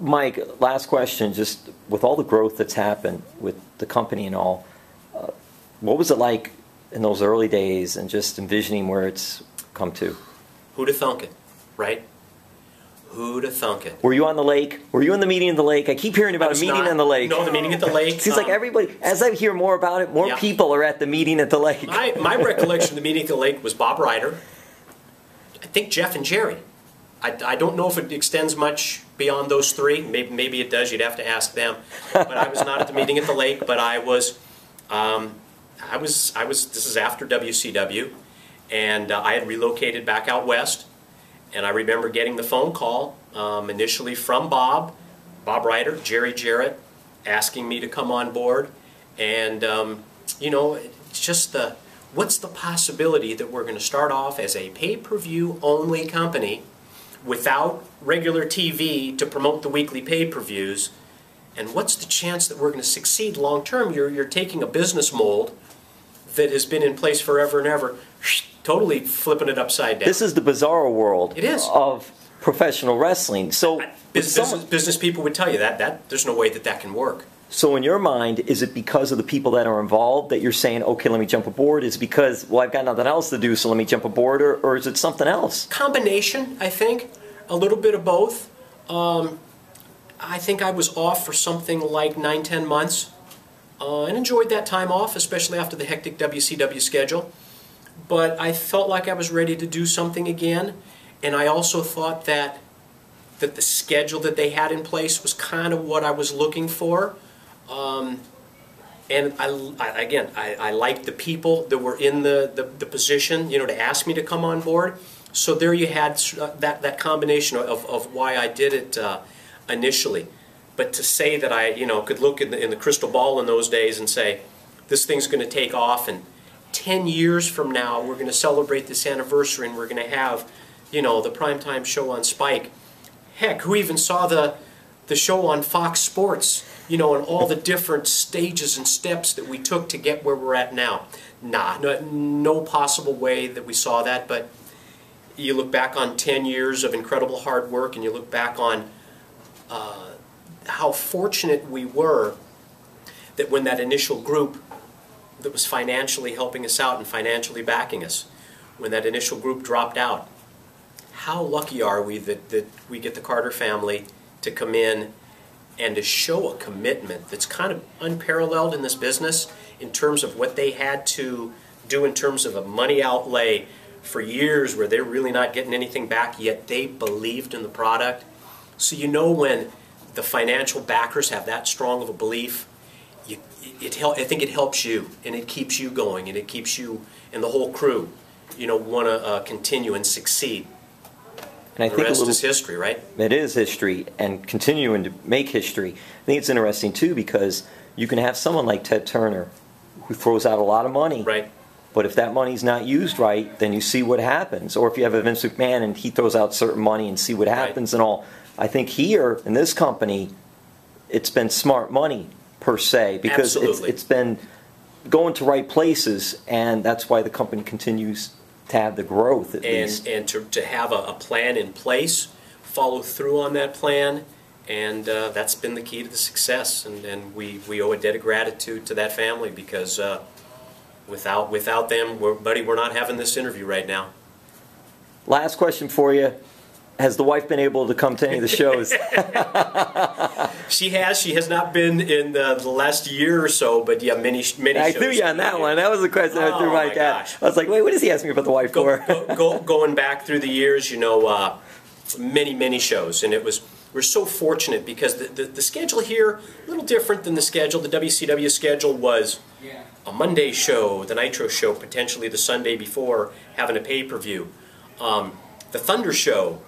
Mike, last question. Just with all the growth that's happened with the company and all, what was it like in those early days and just envisioning where it's come to? Who'd have thunk it, right? Who'd have thunk it? Were you on the lake? Were you in the meeting in the lake? I keep hearing about a meeting on the lake. No, the meeting at the lake. Seems like everybody, as I hear more about it, more people are at the meeting at the lake. My recollection of the meeting at the lake was Bob Ryder, I think Jeff and Jerry. I don't know if it extends much beyond those three. Maybe it does. You'd have to ask them. But I was not at the meeting at the lake. But I was. This is after WCW, and I had relocated back out west. And I remember getting the phone call initially from Bob Ryder, Jerry Jarrett, asking me to come on board. And you know, it's just what's the possibility that we're going to start off as a pay-per-view only company, without regular TV to promote the weekly pay-per-views, and what's the chance that we're going to succeed long term? You're taking a business mold that has been in place forever and ever, totally flipping it upside down. This is the bizarre world of professional wrestling. So business people would tell you that there's no way that can work. So in your mind, is it because of the people that are involved that you're saying, okay, let me jump aboard? Is it because, well, I've got nothing else to do, so let me jump aboard? Or is it something else? Combination, I think. A little bit of both. I think I was off for something like 9-10 months. And enjoyed that time off, especially after the hectic WCW schedule. But I felt like I was ready to do something again. And I also thought that the schedule that they had in place was kind of what I was looking for. And I liked the people that were in the position, you know, to ask me to come on board. So there you had that combination of why I did it initially. But to say that I, you know, could look in the crystal ball in those days and say, this thing's going to take off, and 10 years from now we're going to celebrate this anniversary and we're going to have, you know, the primetime show on Spike. Heck, who even saw the show on Fox Sports, you know, and all the different stages and steps that we took to get where we're at now? No possible way that we saw that. But you look back on 10 years of incredible hard work, and you look back on how fortunate we were that when that initial group that was financially helping us out and financially backing us, when that initial group dropped out, how lucky are we that we get the Carter family to come in and to show a commitment that's kind of unparalleled in this business in terms of what they had to do in terms of a money outlay for years where they're really not getting anything back, yet they believed in the product. So you know, when the financial backers have that strong of a belief, I think it helps you, and it keeps you going, and it keeps you and the whole crew, you know, want to continue and succeed. And I think the rest is history, right? It is history, and continuing to make history. I think it's interesting too, because you can have someone like Ted Turner who throws out a lot of money. Right. But if that money's not used right, then you see what happens. Or if you have a Vince McMahon and he throws out certain money and see what happens and all. I think here in this company, it's been smart money per se, because it's been going to right places, and that's why the company continues to have the growth at least. And to have a plan in place, follow through on that plan, and that's been the key to the success. And we owe a debt of gratitude to that family, because without them, we're not having this interview right now. Last question for you. Has the wife been able to come to any of the shows? She has. She has not been in the last year or so, but yeah, many shows. I threw you on that one. That was the question I threw my dad. I was like, wait, what does he ask me about the wife for? Going back through the years, you know, many shows, and we're so fortunate because the schedule here a little different than the schedule. The WCW schedule was a Monday show, the Nitro show, potentially the Sunday before, having a pay-per-view. The Thunder show.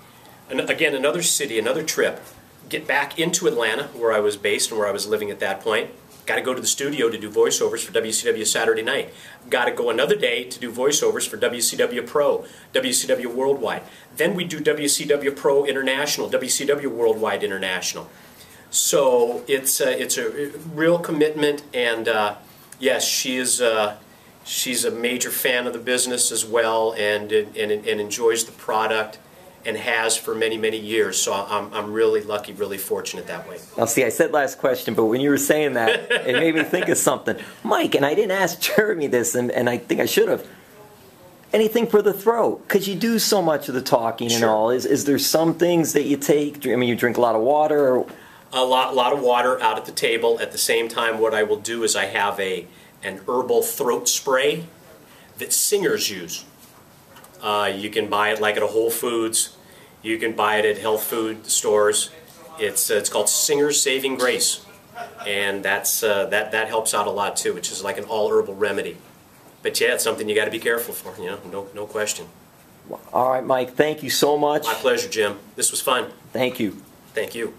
And again, another city, another trip. Get back into Atlanta, where I was based and where I was living at that point. Got to go to the studio to do voiceovers for WCW Saturday Night. Got to go another day to do voiceovers for WCW Pro, WCW Worldwide. Then we do WCW Pro International, WCW Worldwide International. So it's a real commitment, and yes, she's a major fan of the business as well, and enjoys the product. and has for many, many years. So I'm really lucky, really fortunate that way. Now, see, I said last question, but when you were saying that, it made me think of something. Mike, and I didn't ask Jeremy this, and I think I should have. Anything for the throat? Because you do so much of the talking and all. Is there some things that you take? I mean, you drink a lot of water? Or? A lot of water out at the table. At the same time, what I will do is I have an herbal throat spray that singers use. You can buy it like at a Whole Foods. You can buy it at health food stores. It's called Singer's Saving Grace, and that helps out a lot too, which is like an all herbal remedy. But yeah, it's something you got to be careful for. No question. All right, Mike. Thank you so much. My pleasure, Jim. This was fun. Thank you. Thank you.